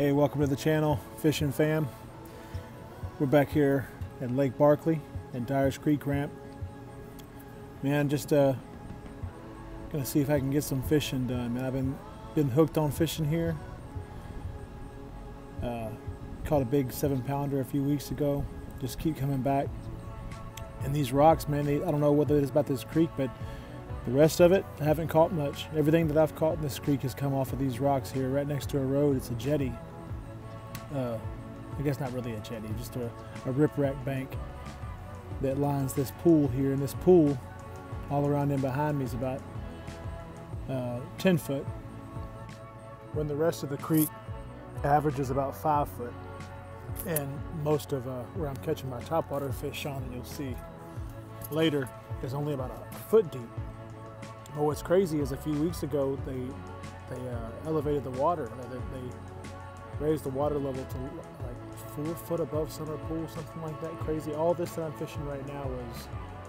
Hey, welcome to the channel, Fishin' Fam. We're back here at Lake Barkley and Dyer's Creek Ramp. Man, just gonna see if I can get some fishing done. Man, I've been hooked on fishing here. Caught a big 7-pounder a few weeks ago. Just keep coming back. And these rocks, man, I don't know what it is about this creek, but the rest of it, I haven't caught much. Everything that I've caught in this creek has come off of these rocks here, right next to a road. It's a jetty. I guess not really a jetty, just a riprap bank that lines this pool here. And this pool, all around and behind me, is about 10 foot. When the rest of the creek averages about 5 foot. And most of where I'm catching my topwater fish on, and you'll see later, is only about a foot deep. But what's crazy is a few weeks ago, they elevated the water. They raised the water level to like 4 foot above center pool, something like that. Crazy. All this that I'm fishing right now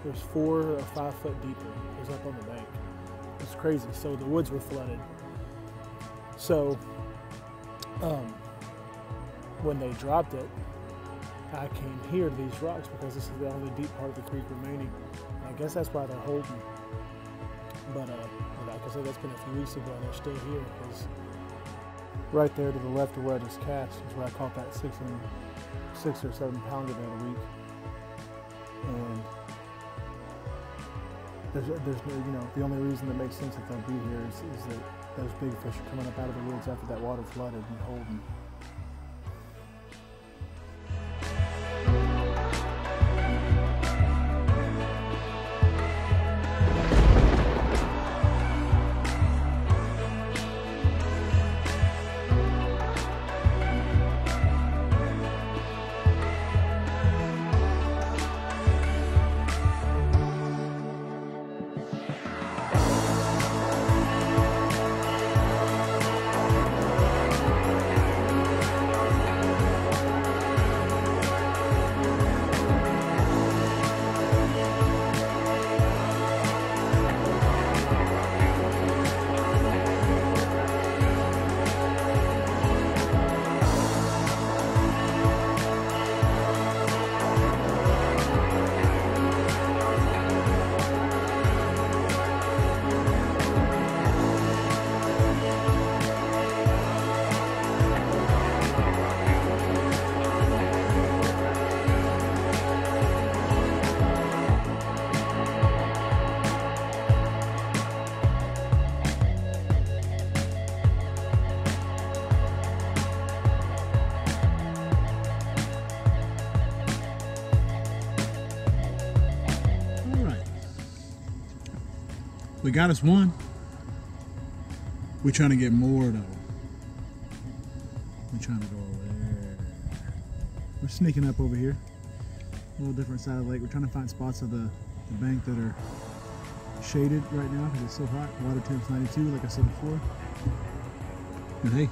was 4 or 5 foot deeper. It was up on the bank. It's crazy. So the woods were flooded. So when they dropped it, I came here to these rocks because this is the only deep part of the creek remaining. I guess that's why they're holding. But like I said, that's been a few weeks ago, and they're still here because right there to the left of where I just cast is where I caught that 6 or 7 pounder the other week. And there's no, you know, the only reason that makes sense that they'll be here is that those big fish are coming up out of the woods after that water flooded and holding. We got us one. We're trying to get more though. We're trying to go over there. We're sneaking up over here. A little different side of the lake. We're trying to find spots of the bank that are shaded right now because it's so hot. Water temp's 92, like I said before. And hey,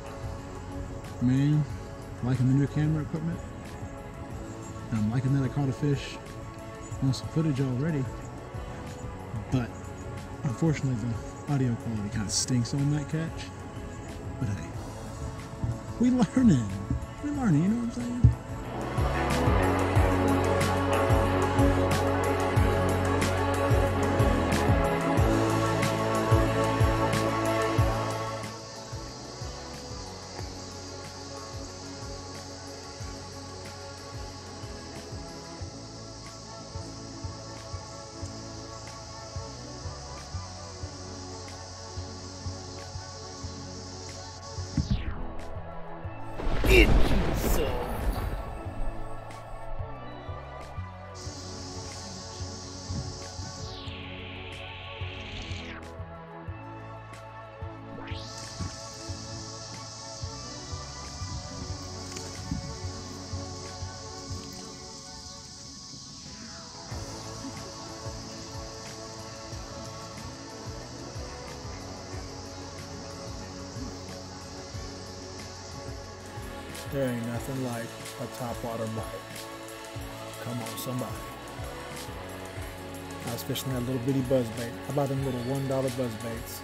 man, liking the new camera equipment. I'm liking that I caught a fish on some footage already. But unfortunately, the audio quality kind of stinks on that catch. But hey, we learning. We're learning, you know what I'm saying? There ain't nothing like a topwater bite. Come on, somebody. I was fishing that little bitty buzz bait. I buy them little $1 buzz baits.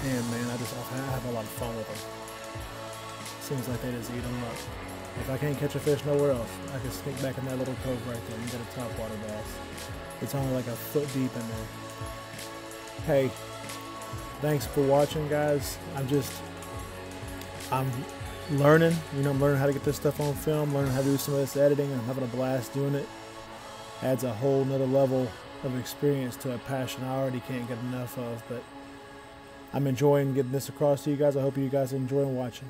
And man, I have a lot of fun with them. seems like they just eat them up. If I can't catch a fish nowhere else, I can sneak back in that little cove right there and get a topwater bass. It's only like a foot deep in there. Hey, thanks for watching, guys. I'm learning, I'm learning how to get this stuff on film, learning how to do some of this editing, and I'm having a blast doing it. Adds a whole nother level of experience to a passion I already can't get enough of, but I'm enjoying getting this across to you guys. I hope you guys enjoy watching.